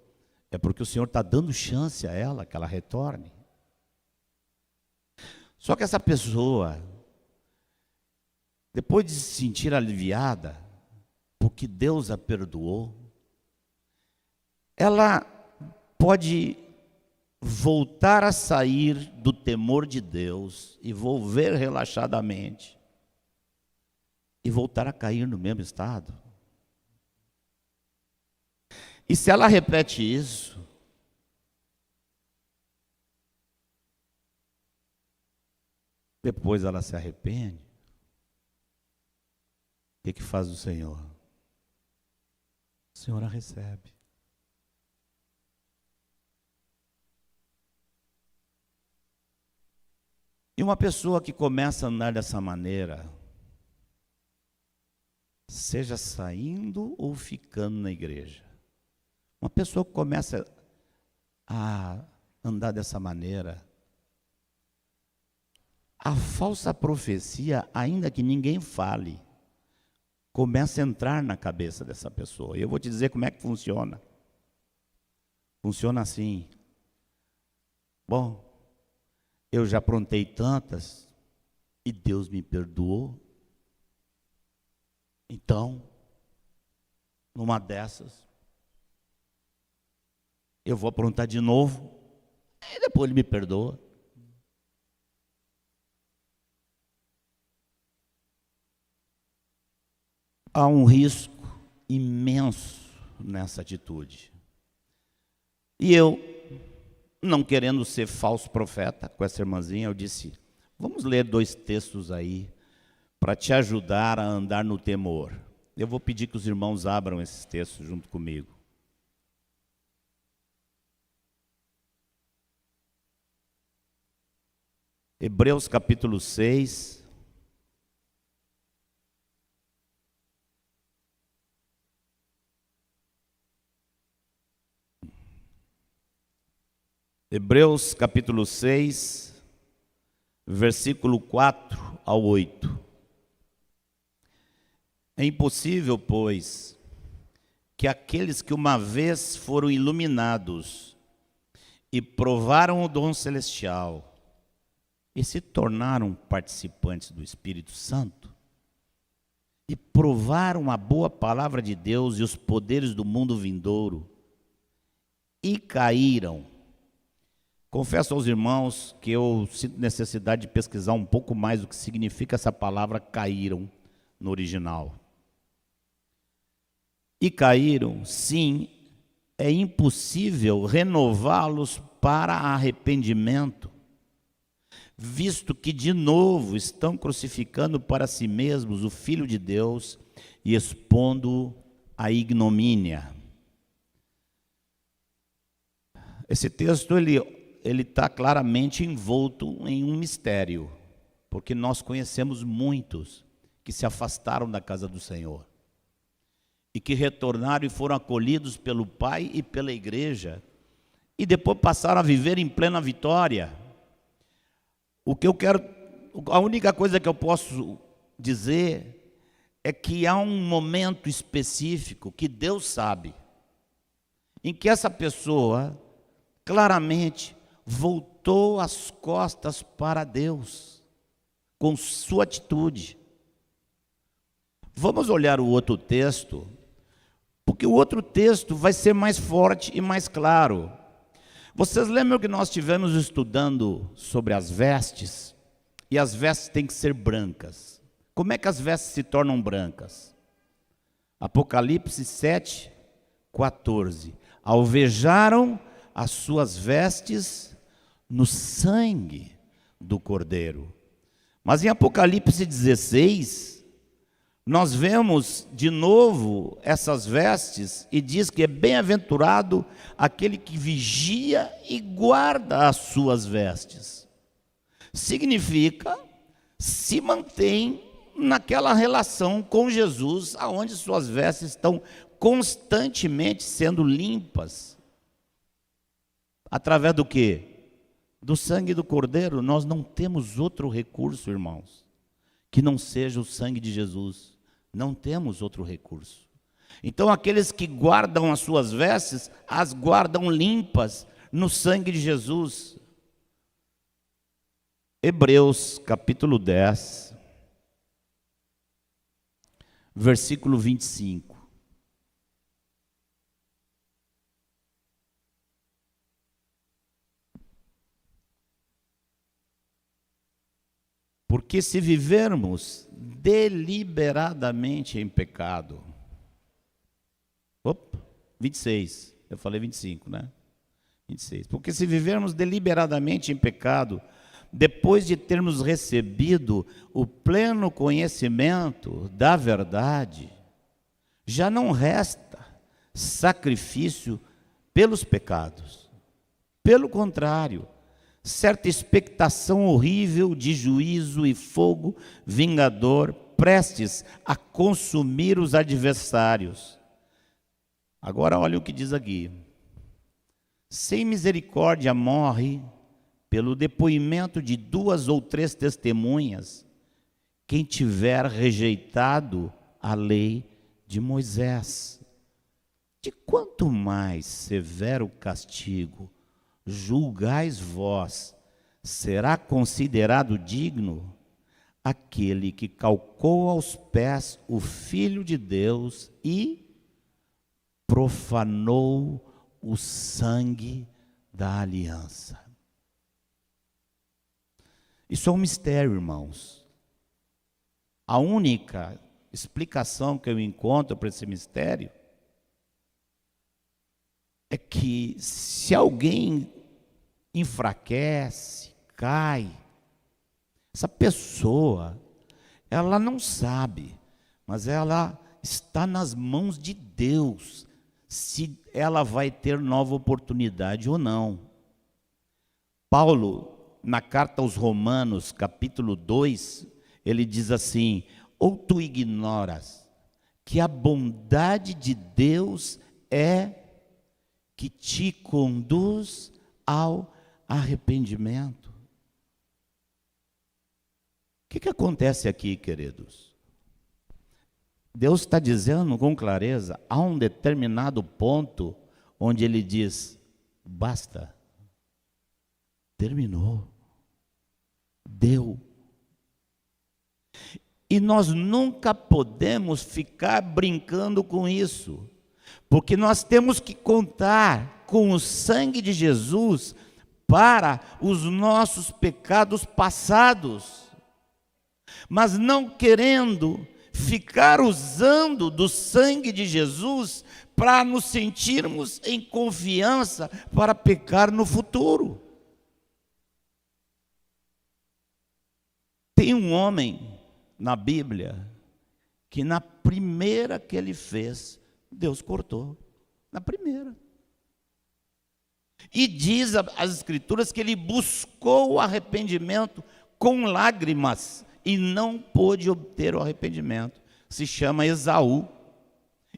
é porque o Senhor está dando chance a ela que ela retorne. Só que essa pessoa, depois de se sentir aliviada, porque Deus a perdoou, ela pode voltar a sair do temor de Deus e volver relaxadamente e voltar a cair no mesmo estado. E se ela repete isso, depois ela se arrepende, o que faz o Senhor? O Senhor a recebe. E uma pessoa que começa a andar dessa maneira, seja saindo ou ficando na igreja, uma pessoa que começa a andar dessa maneira. A falsa profecia, ainda que ninguém fale, começa a entrar na cabeça dessa pessoa. E eu vou te dizer como é que funciona. Funciona assim. Bom, eu já aprontei tantas e Deus me perdoou. Então, numa dessas, eu vou aprontar de novo e depois Ele me perdoa. Há um risco imenso nessa atitude. E eu, não querendo ser falso profeta com essa irmãzinha, eu disse, vamos ler 2 textos aí, para te ajudar a andar no temor. Eu vou pedir que os irmãos abram esses textos junto comigo. Hebreus capítulo 6. Hebreus capítulo 6, versículo 4 ao 8. É impossível, pois, que aqueles que uma vez foram iluminados e provaram o dom celestial e se tornaram participantes do Espírito Santo e provaram a boa palavra de Deus e os poderes do mundo vindouro e caíram. Confesso aos irmãos que eu sinto necessidade de pesquisar um pouco mais o que significa essa palavra caíram no original. E caíram, sim, é impossível renová-los para arrependimento, visto que de novo estão crucificando para si mesmos o Filho de Deus e expondo a ignomínia. Esse texto, ele está claramente envolto em um mistério, porque nós conhecemos muitos que se afastaram da casa do Senhor e que retornaram e foram acolhidos pelo Pai e pela igreja e depois passaram a viver em plena vitória. A única coisa que eu posso dizer é que há um momento específico que Deus sabe, em que essa pessoa claramente voltou as costas para Deus, com sua atitude. Vamos olhar o outro texto, porque o outro texto vai ser mais forte e mais claro. Vocês lembram que nós estivemos estudando sobre as vestes? E as vestes têm que ser brancas. Como é que as vestes se tornam brancas? Apocalipse 7, 14. Alvejaram as suas vestes no sangue do Cordeiro. Mas em Apocalipse 16, nós vemos de novo essas vestes e diz que é bem-aventurado aquele que vigia e guarda as suas vestes. Significa, se mantém naquela relação com Jesus, aonde suas vestes estão constantemente sendo limpas. Através do quê? Do sangue do Cordeiro. Nós não temos outro recurso, irmãos, que não seja o sangue de Jesus. Não temos outro recurso. Então aqueles que guardam as suas vestes, as guardam limpas no sangue de Jesus. Hebreus capítulo 10, versículo 25. Porque se vivermos deliberadamente em pecado, 26, eu falei 25, né? 26. Porque se vivermos deliberadamente em pecado, depois de termos recebido o pleno conhecimento da verdade, já não resta sacrifício pelos pecados. Pelo contrário, certa expectação horrível de juízo e fogo vingador, prestes a consumir os adversários. Agora olha o que diz aqui. Sem misericórdia morre, pelo depoimento de 2 ou 3 testemunhas, quem tiver rejeitado a lei de Moisés. De quanto mais severo castigo julgais vós, será considerado digno aquele que calcou aos pés o Filho de Deus e profanou o sangue da aliança. Isso é um mistério, irmãos. A única explicação que eu encontro para esse mistério é que se alguém enfraquece, cai, essa pessoa, ela não sabe, mas ela está nas mãos de Deus, se ela vai ter nova oportunidade ou não. Paulo, na carta aos Romanos, capítulo 2, ele diz assim: ou tu ignoras que a bondade de Deus é que te conduz ao arrependimento. O que acontece aqui, queridos? Deus está dizendo com clareza, há um determinado ponto onde ele diz: basta, terminou, deu. E nós nunca podemos ficar brincando com isso, porque nós temos que contar com o sangue de Jesus para os nossos pecados passados, mas não querendo ficar usando do sangue de Jesus para nos sentirmos em confiança para pecar no futuro. Tem um homem na Bíblia que na primeira que ele fez, Deus cortou, na primeira. E diz as Escrituras que ele buscou o arrependimento com lágrimas e não pôde obter o arrependimento. Se chama Esaú.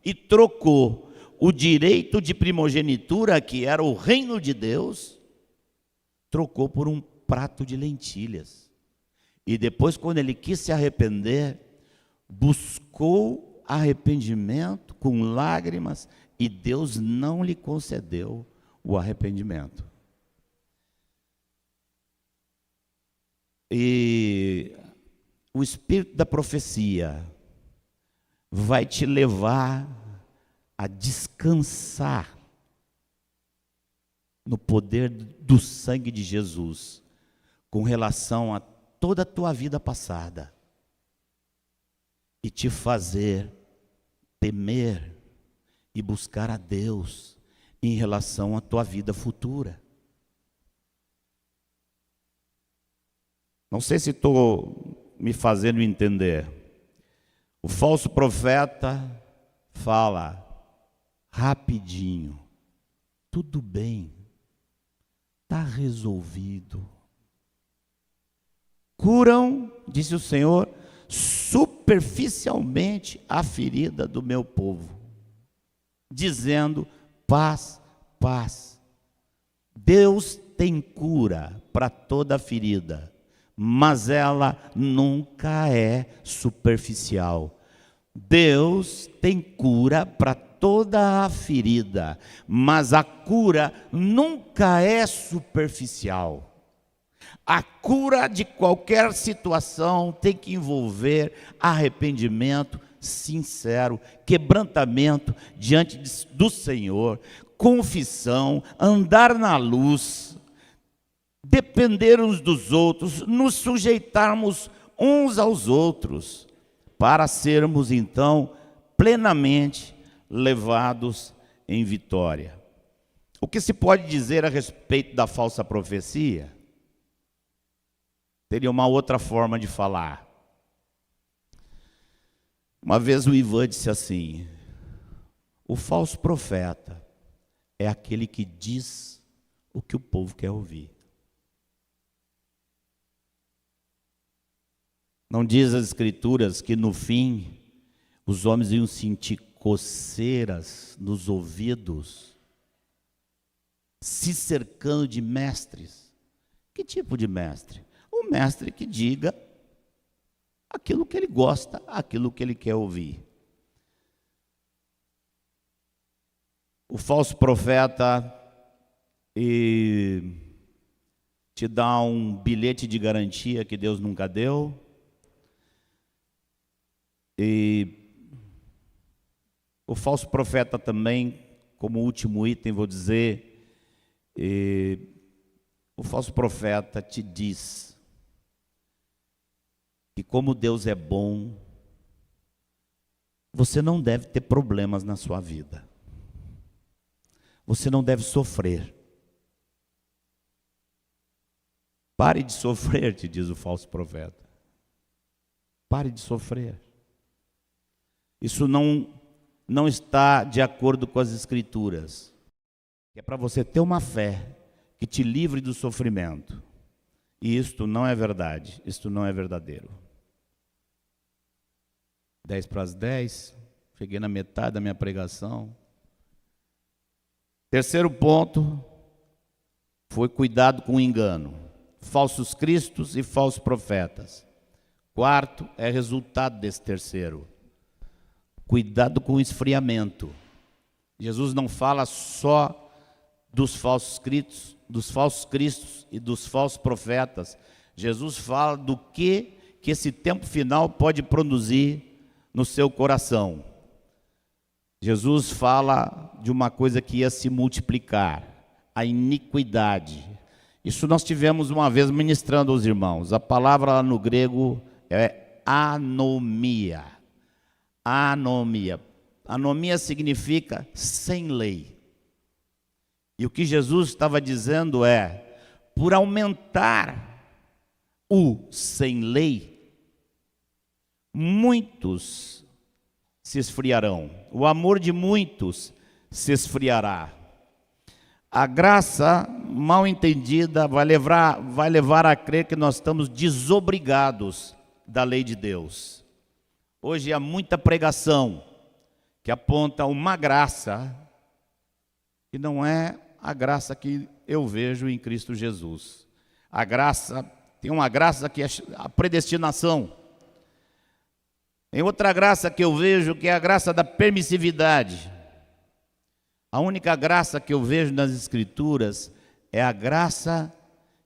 E trocou o direito de primogenitura, que era o reino de Deus, trocou por um prato de lentilhas. E depois, quando ele quis se arrepender, buscou arrependimento com lágrimas e Deus não lhe concedeu o arrependimento. E o espírito da profecia vai te levar a descansar no poder do sangue de Jesus com relação a toda a tua vida passada e te fazer temer e buscar a Deus em relação à tua vida futura. Não sei se estou me fazendo entender. O falso profeta fala rapidinho, tudo bem, está resolvido. Curam, disse o Senhor, superficialmente a ferida do meu povo, dizendo paz, paz. Deus tem cura para toda ferida, mas ela nunca é superficial. Deus tem cura para toda a ferida, mas a cura nunca é superficial. A cura de qualquer situação tem que envolver arrependimento sincero, quebrantamento diante do Senhor, confissão, andar na luz, depender uns dos outros, nos sujeitarmos uns aos outros, para sermos então plenamente levados em vitória. O que se pode dizer a respeito da falsa profecia? Teria uma outra forma de falar. Uma vez o Ivan disse assim: o falso profeta é aquele que diz o que o povo quer ouvir. Não diz as Escrituras que no fim os homens iam sentir coceiras nos ouvidos, se cercando de mestres. Que tipo de mestre? Um mestre que diga aquilo que ele gosta, aquilo que ele quer ouvir. O falso profeta te dá um bilhete de garantia que Deus nunca deu. E o falso profeta também, como último item, vou dizer, o falso profeta te diz que como Deus é bom, você não deve ter problemas na sua vida. Você não deve sofrer. Pare de sofrer, te diz o falso profeta. Pare de sofrer. Isso não está de acordo com as Escrituras. É para você ter uma fé que te livre do sofrimento. E isto não é verdade, isto não é verdadeiro. 10:10, cheguei na metade da minha pregação. Terceiro ponto foi cuidado com o engano. Falsos cristos e falsos profetas. Quarto é resultado desse terceiro. Cuidado com o esfriamento. Jesus não fala só dos falsos cristos e dos falsos profetas. Jesus fala do que esse tempo final pode produzir no seu coração. Jesus fala de uma coisa que ia se multiplicar, a iniquidade. Isso nós tivemos uma vez ministrando aos irmãos. A palavra lá no grego é anomia. Anomia. Anomia significa sem lei. E o que Jesus estava dizendo é, por aumentar o sem lei, muitos se esfriarão. O amor de muitos se esfriará. A graça mal entendida vai levar a crer que nós estamos desobrigados da lei de Deus. Hoje há muita pregação que aponta uma graça que não é a graça que eu vejo em Cristo Jesus. A graça, tem uma graça que é a predestinação. Tem outra graça que eu vejo que é a graça da permissividade. A única graça que eu vejo nas Escrituras é a graça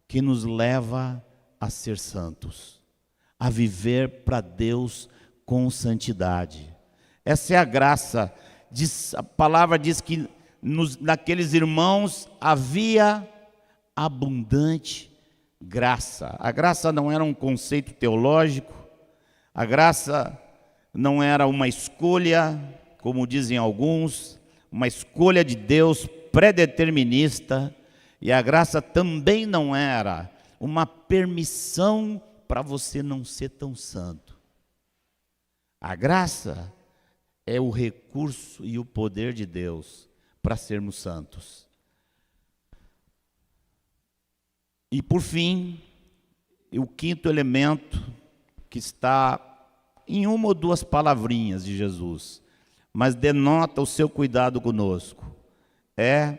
que nos leva a ser santos, a viver para Deus com santidade. Essa é a graça. A palavra diz que naqueles irmãos havia abundante graça. A graça não era um conceito teológico, a graça não era uma escolha, como dizem alguns, uma escolha de Deus predeterminista, e a graça também não era uma permissão para você não ser tão santo. A graça é o recurso e o poder de Deus para sermos santos. E por fim, o quinto elemento que está em uma ou duas palavrinhas de Jesus, mas denota o seu cuidado conosco, é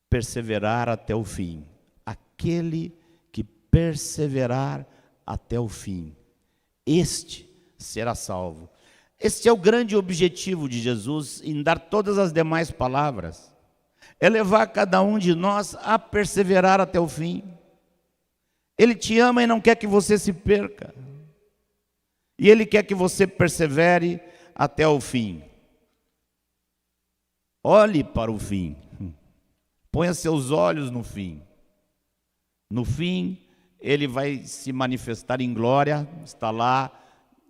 perseverar até o fim. Aquele que perseverar até o fim, este será salvo. Este é o grande objetivo de Jesus em dar todas as demais palavras. É levar cada um de nós a perseverar até o fim. Ele te ama e não quer que você se perca. E Ele quer que você persevere até o fim. Olhe para o fim. Ponha seus olhos no fim. No fim, Ele vai se manifestar em glória. Está lá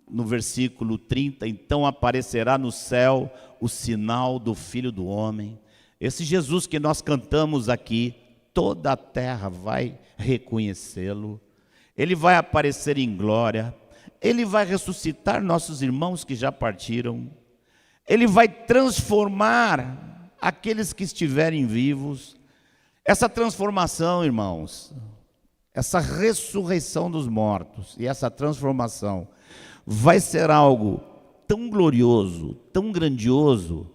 no versículo 30. Então aparecerá no céu o sinal do Filho do Homem. Esse Jesus que nós cantamos aqui, toda a terra vai reconhecê-lo. Ele vai aparecer em glória. Ele vai ressuscitar nossos irmãos que já partiram. Ele vai transformar aqueles que estiverem vivos. Essa transformação, irmãos, essa ressurreição dos mortos e essa transformação vai ser algo tão glorioso, tão grandioso,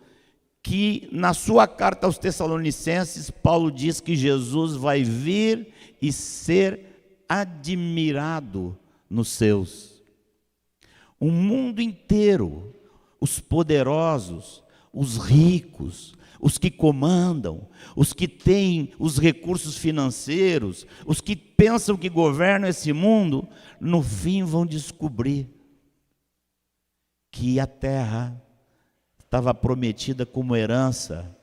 que na sua carta aos Tessalonicenses, Paulo diz que Jesus vai vir e ser admirado nos seus. O mundo inteiro, os poderosos, os ricos, os que comandam, os que têm os recursos financeiros, os que pensam que governam esse mundo, no fim vão descobrir que a terra estava prometida como herança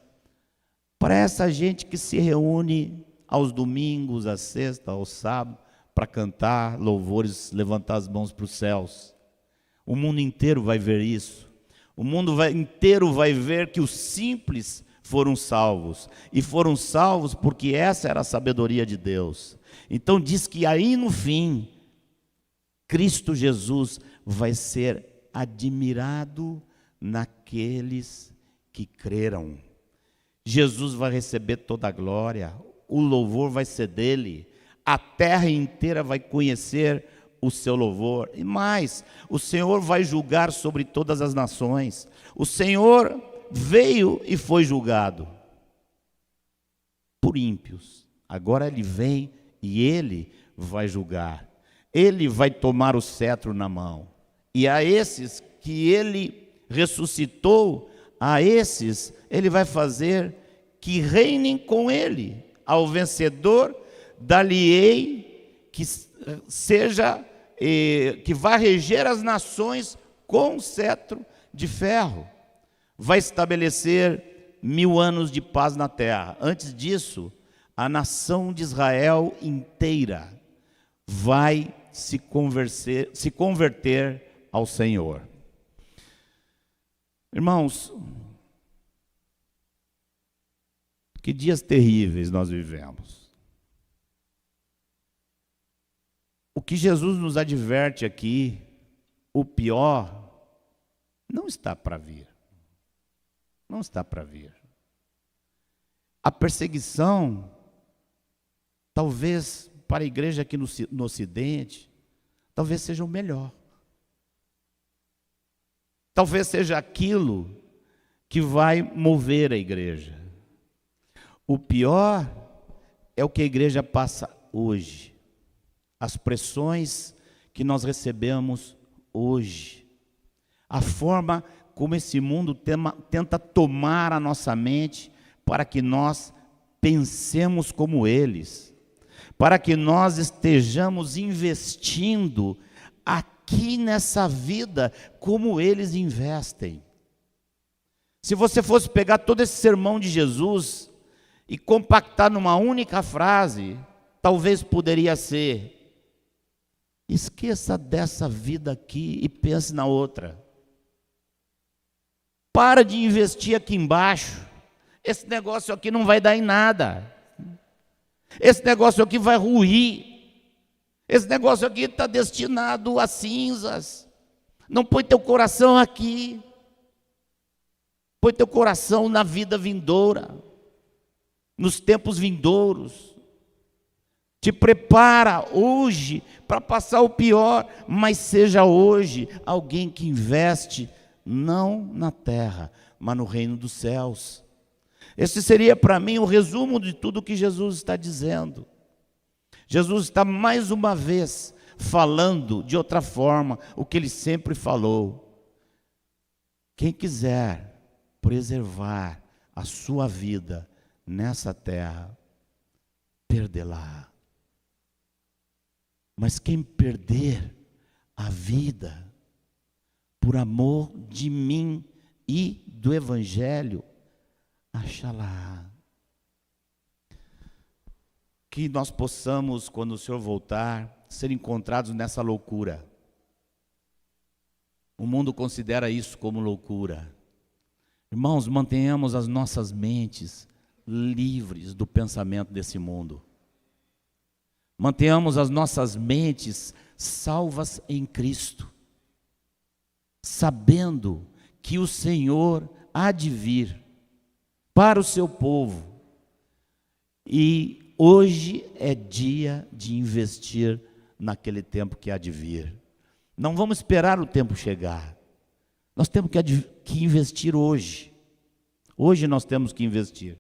para essa gente que se reúne aos domingos, às sextas, aos sábados, para cantar louvores, levantar as mãos para os céus. O mundo inteiro vai ver isso. O mundo inteiro vai ver que os simples foram salvos. E foram salvos porque essa era a sabedoria de Deus. Então diz que aí no fim, Cristo Jesus vai ser admirado naqueles que creram. Jesus vai receber toda a glória, o louvor vai ser dele, a terra inteira vai conhecer o seu louvor. E mais, o Senhor vai julgar sobre todas as nações. O Senhor veio e foi julgado por ímpios. Agora ele vem e ele vai julgar. Ele vai tomar o cetro na mão. E a esses que ele ressuscitou, a esses ele vai fazer que reinem com ele. Ao vencedor dar-lhe-ei que seja, que vai reger as nações com cetro de ferro. Vai estabelecer 1000 anos de paz na terra. Antes disso, a nação de Israel inteira vai se converter ao Senhor. Irmãos, que dias terríveis nós vivemos. O que Jesus nos adverte aqui, o pior, não está para vir. Não está para vir. A perseguição, talvez para a igreja aqui no Ocidente, talvez seja o melhor. Talvez seja aquilo que vai mover a igreja. O pior é o que a igreja passa hoje. As pressões que nós recebemos hoje. A forma como esse mundo tenta tomar a nossa mente para que nós pensemos como eles. Para que nós estejamos investindo aqui nessa vida como eles investem. Se você fosse pegar todo esse sermão de Jesus e compactar numa única frase, talvez poderia ser: esqueça dessa vida aqui e pense na outra. Para de investir aqui embaixo. Esse negócio aqui não vai dar em nada. Esse negócio aqui vai ruir. Esse negócio aqui está destinado a cinzas. Não põe teu coração aqui. Põe teu coração na vida vindoura, nos tempos vindouros. Te prepara hoje para passar o pior, mas seja hoje alguém que investe não na terra, mas no reino dos céus. Esse seria para mim o resumo de tudo que Jesus está dizendo. Jesus está mais uma vez falando de outra forma o que ele sempre falou. Quem quiser preservar a sua vida nessa terra, perdê-la. Mas quem perder a vida por amor de mim e do Evangelho, achará. Que nós possamos, quando o Senhor voltar, ser encontrados nessa loucura. O mundo considera isso como loucura. Irmãos, mantenhamos as nossas mentes livres do pensamento desse mundo. Mantenhamos as nossas mentes salvas em Cristo, sabendo que o Senhor há de vir para o seu povo. E hoje é dia de investir naquele tempo que há de vir. Não vamos esperar o tempo chegar. Nós temos que investir hoje. Hoje nós temos que investir.